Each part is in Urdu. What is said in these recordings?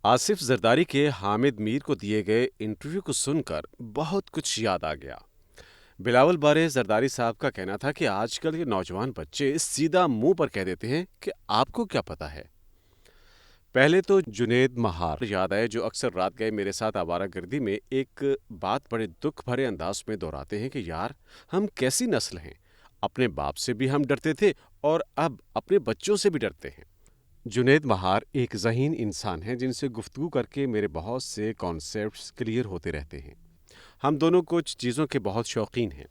آصف زرداری کے حامد میر کو دیے گئے انٹرویو کو سن کر بہت کچھ یاد آ گیا۔ بلاول بارے زرداری صاحب کا کہنا تھا کہ آج کل کے نوجوان بچے سیدھا منہ پر کہہ دیتے ہیں کہ آپ کو کیا پتا ہے۔ پہلے تو جنید مہار یاد آئے جو اکثر رات گئے میرے ساتھ آوارہ گردی میں ایک بات بڑے دکھ بھرے انداز میں دہراتے ہیں کہ یار ہم کیسی نسل ہیں، اپنے باپ سے بھی ہم ڈرتے تھے اور اب اپنے بچوں سے بھی ڈرتے ہیں۔ جنید مہار ایک ذہین انسان ہیں جن سے گفتگو کر کے میرے بہت سے کانسیپٹس کلیئر ہوتے رہتے ہیں۔ ہم دونوں کچھ چیزوں کے بہت شوقین ہیں۔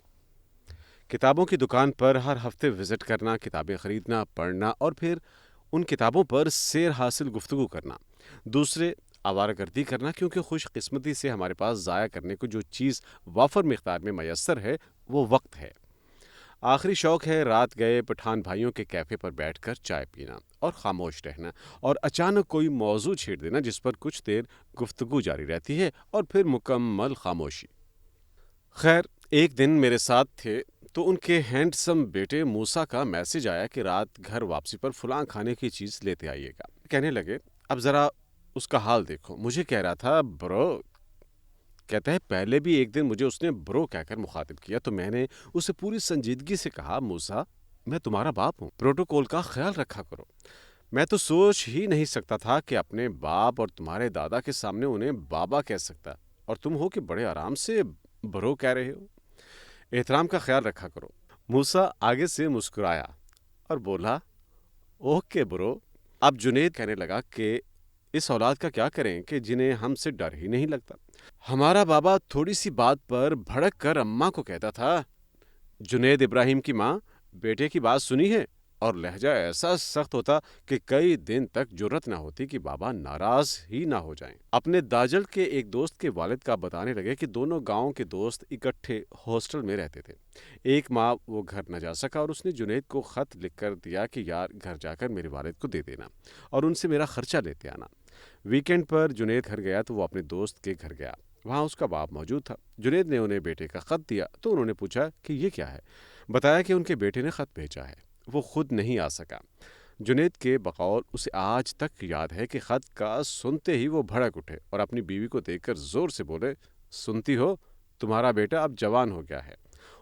کتابوں کی دکان پر ہر ہفتے وزٹ کرنا، کتابیں خریدنا، پڑھنا اور پھر ان کتابوں پر سیر حاصل گفتگو کرنا۔ دوسرے، آوارہ گردی کرنا، کیونکہ خوش قسمتی سے ہمارے پاس ضائع کرنے کو جو چیز وافر مقدار میں میسر ہے وہ وقت ہے۔ آخری شوق ہے رات گئے پٹھان بھائیوں کے کیفے پر بیٹھ کر چائے پینا اور خاموش رہنا اور اچانک کوئی موضوع چھیڑ دینا جس پر کچھ دیر گفتگو جاری رہتی ہے اور پھر مکمل خاموشی۔ خیر، ایک دن میرے ساتھ تھے تو ان کے ہینڈسم بیٹے موسیٰ کا میسج آیا کہ رات گھر واپسی پر فلاں کھانے کی چیز لیتے آئیے گا۔ کہنے لگے اب ذرا اس کا حال دیکھو۔ مجھے کہہ رہا تھا برو، کہتا ہے پہلے بھی ایک دن مجھے اس نے برو کہہ کر مخاطب کیا تو میں نے اسے پوری سنجیدگی سے کہا موسیٰ میں تمہارا باپ ہوں، پروٹوکول کا خیال رکھا کرو۔ میں تو سوچ ہی نہیں سکتا تھا کہ اپنے باپ اور تمہارے دادا کے سامنے انہیں بابا کہہ سکتا، اور تم ہو کہ بڑے آرام سے برو کہہ رہے ہو۔ احترام کا خیال رکھا کرو۔ موسیٰ آگے سے مسکرایا اور بولا اوکے برو۔ اب جنید کہنے لگا کہ اس اولاد کا کیا کریں کہ جنہیں ہم سے ڈر ہی نہیں لگتا۔ ہمارا بابا تھوڑی سی بات پر بھڑک کر اماں کو کہتا تھا، جنید ابراہیم کی ماں بیٹے کی بات سنی ہے، اور لہجہ ایسا سخت ہوتا کہ کئی دن تک جرأت نہ ہوتی کہ بابا ناراض ہی نہ ہو جائیں۔ اپنے داجل کے ایک دوست کے والد کا بتانے لگے کہ دونوں گاؤں کے دوست اکٹھے ہاسٹل میں رہتے تھے۔ ایک ماہ وہ گھر نہ جا سکا اور اس نے جنید کو خط لکھ کر دیا کہ یار گھر جا کر میرے والد کو دے دینا اور ان سے میرا خرچہ لیتے آنا۔ ویکینڈ پر جنید گھر گیا تو وہ اپنے دوست کے گھر گیا۔ وہاں اس کا باپ موجود تھا۔ جنید نے انہیں بیٹے کا خط دیا تو انہوں نے پوچھا کہ یہ کیا ہے۔ بتایا کہ ان کے بیٹے نے خط بھیجا ہے، وہ خود نہیں آ سکا۔ جنید کے بقول اسے آج تک یاد ہے کہ خط کا سنتے ہی وہ بھڑک اٹھے اور اپنی بیوی کو دیکھ کر زور سے بولے، سنتی ہو تمہارا بیٹا اب جوان ہو گیا ہے،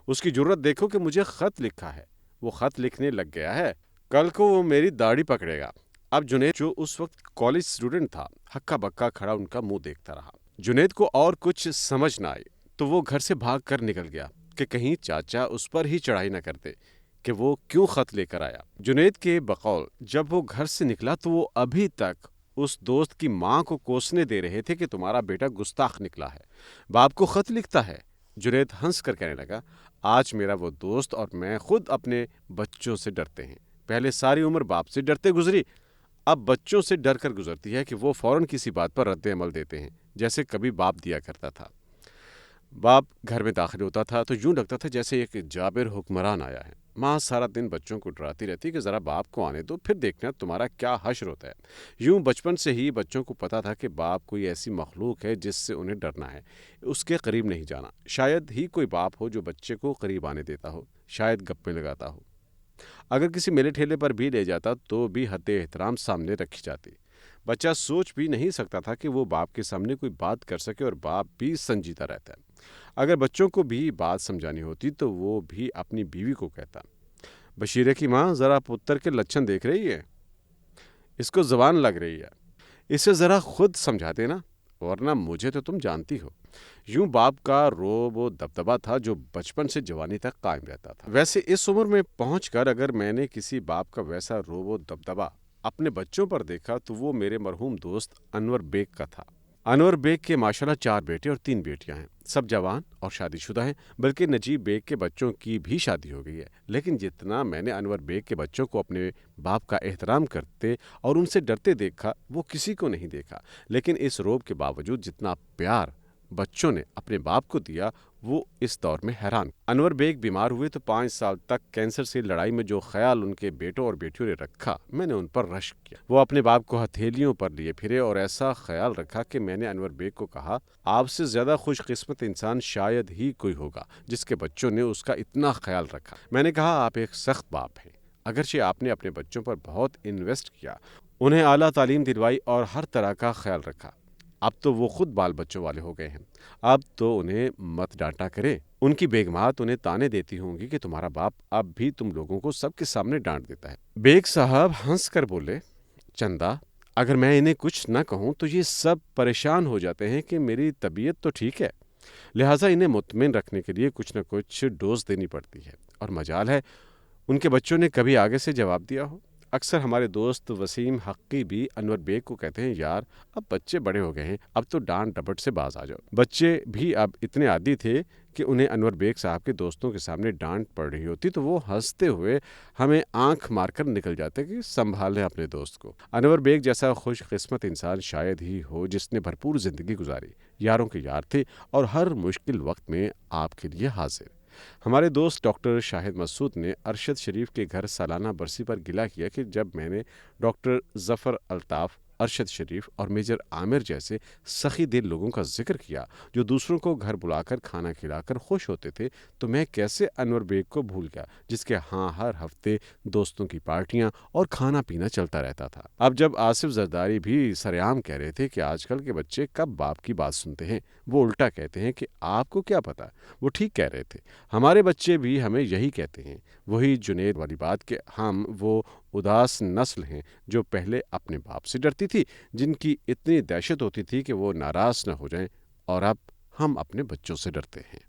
اس کی جرأت دیکھو کہ مجھے خط لکھا ہے، وہ خط لکھنے لگ گیا ہے، کل کو وہ میری داڑھی پکڑے گا۔ اب جنید جو اس وقت کالج اسٹوڈنٹ تھا ہکا بکا کھڑا ان کا منہ دیکھتا رہا۔ جنید کو اور کچھ سمجھ نہ آئی تو وہ گھر سے بھاگ کر نکل گیا کہ کہیں چاچا اس پر ہی چڑھائی نہ کرتے کہ وہ کیوں خط لے کر آیا۔ جنید کے بقول جب وہ گھر سے نکلا تو وہ ابھی تک اس دوست کی ماں کو کوسنے دے رہے تھے کہ تمہارا بیٹا گستاخ نکلا ہے، باپ کو خط لکھتا ہے۔ جنید ہنس کر کہنے لگا، آج میرا وہ دوست اور میں خود اپنے بچوں سے ڈرتے ہیں۔ پہلے ساری عمر باپ سے ڈرتے گزری، اب بچوں سے ڈر کر گزرتی ہے کہ وہ فوراً کسی بات پر رد عمل دیتے ہیں جیسے کبھی باپ دیا کرتا تھا۔ باپ گھر میں داخل ہوتا تھا تو یوں لگتا تھا جیسے ایک جابر حکمران آیا ہے۔ ماں سارا دن بچوں کو ڈراتی رہتی کہ ذرا باپ کو آنے دو، پھر دیکھنا تمہارا کیا حشر ہوتا ہے۔ یوں بچپن سے ہی بچوں کو پتا تھا کہ باپ کوئی ایسی مخلوق ہے جس سے انہیں ڈرنا ہے، اس کے قریب نہیں جانا۔ شاید ہی کوئی باپ ہو جو بچے کو قریب آنے دیتا ہو، شاید گپیں لگاتا ہو۔ اگر کسی میلے ٹھیلے پر بھی لے جاتا تو بھی حد احترام سامنے رکھی جاتی۔ بچہ سوچ بھی نہیں سکتا تھا کہ وہ باپ کے سامنے کوئی بات کر سکے اور باپ بھی سنجیدہ رہتا ہے۔ اگر بچوں کو بھی بات سمجھانی ہوتی تو وہ بھی اپنی بیوی کو کہتا، بشیرے کی ماں ذرا پتر کے لچھن دیکھ رہی ہے، اس کو زبان لگ رہی ہے، اسے ذرا خود سمجھا دینا، ورنہ مجھے تو تم جانتی ہو۔ یوں باپ کا روب و دبدبا تھا جو بچپن سے جوانی تک قائم رہتا تھا۔ ویسے اس عمر میں پہنچ کر اگر میں نے کسی باپ کا ویسا روب و دبدبا اپنے بچوں پر دیکھا تو وہ میرے مرحوم دوست انور بیگ کا تھا۔ انور بیگ کے ماشاءاللہ 4 بیٹے اور 3 بیٹیاں ہیں، سب جوان اور شادی شدہ ہیں، بلکہ نجیب بیگ کے بچوں کی بھی شادی ہو گئی ہے۔ لیکن جتنا میں نے انور بیگ کے بچوں کو اپنے باپ کا احترام کرتے اور ان سے ڈرتے دیکھا وہ کسی کو نہیں دیکھا۔ لیکن اس روب کے باوجود جتنا پیار بچوں نے اپنے باپ کو دیا وہ اس دور میں حیران۔ انور بیگ بیمار ہوئے تو 5 سال تک کینسر سے لڑائی میں جو خیال ان کے بیٹوں اور بیٹیوں نے رکھا میں نے ان پر رشک کیا۔ وہ اپنے باپ کو ہتھیلیوں پر لیے پھرے اور ایسا خیال رکھا کہ میں نے انور بیگ کو کہا، آپ سے زیادہ خوش قسمت انسان شاید ہی کوئی ہوگا جس کے بچوں نے اس کا اتنا خیال رکھا۔ میں نے کہا آپ ایک سخت باپ ہیں، اگرچہ آپ نے اپنے بچوں پر بہت انویسٹ کیا، انہیں اعلیٰ تعلیم دلوائی اور ہر طرح کا خیال رکھا۔ اب تو وہ خود بال بچوں والے ہو گئے ہیں۔ اب تو انہیں مت ڈانٹا کرے۔ ان کی بیگمات انہیں تانے دیتی ہوں گی کہ تمہارا باپ اب بھی تم لوگوں کو سب کے سامنے ڈانٹ دیتا ہے۔ بیگ صاحب ہنس کر بولے، چندا، اگر میں انہیں کچھ نہ کہوں تو یہ سب پریشان ہو جاتے ہیں کہ میری طبیعت تو ٹھیک ہے، لہٰذا انہیں مطمئن رکھنے کے لیے کچھ نہ کچھ ڈوز دینی پڑتی ہے، اور مجال ہے ان کے بچوں نے کبھی آگے سے جواب دیا ہو۔ اکثر ہمارے دوست وسیم حقی بھی انور بیگ کو کہتے ہیں، یار اب بچے بڑے ہو گئے ہیں، اب تو ڈانٹ ڈپٹ سے باز آ جاؤ۔ بچے بھی اب اتنے عادی تھے کہ انہیں انور بیگ صاحب کے دوستوں کے سامنے ڈانٹ پڑ رہی ہوتی تو وہ ہنستے ہوئے ہمیں آنکھ مار کر نکل جاتے کہ سنبھال لیں اپنے دوست کو۔ انور بیگ جیسا خوش قسمت انسان شاید ہی ہو جس نے بھرپور زندگی گزاری، یاروں کے یار تھے اور ہر مشکل وقت میں آپ کے لیے حاضر۔ ہمارے دوست ڈاکٹر شاہد مسعود نے ارشد شریف کے گھر سالانہ برسی پر گلہ کیا کہ جب میں نے ڈاکٹر ظفر الطاف، ارشد شریف اور میجر عامر جیسے سخی دل لوگوں کا ذکر کیا جو دوسروں کو گھر بلا کر کھانا کھلا کر خوش ہوتے تھے، تو میں کیسے انور بیگ کو بھول گیا جس کے ہاں ہر ہفتے دوستوں کی پارٹیاں اور کھانا پینا چلتا رہتا تھا۔ اب جب آصف زرداری بھی سرعام کہہ رہے تھے کہ آج کل کے بچے کب باپ کی بات سنتے ہیں، وہ الٹا کہتے ہیں کہ آپ کو کیا پتا، وہ ٹھیک کہہ رہے تھے۔ ہمارے بچے بھی ہمیں یہی کہتے ہیں، وہی جنید والی بات کہ ہم وہ اداس نسل ہیں جو پہلے اپنے باپ سے ڈرتی تھی، جن کی اتنی دہشت ہوتی تھی کہ وہ ناراض نہ ہو جائیں، اور اب ہم اپنے بچوں سے ڈرتے ہیں۔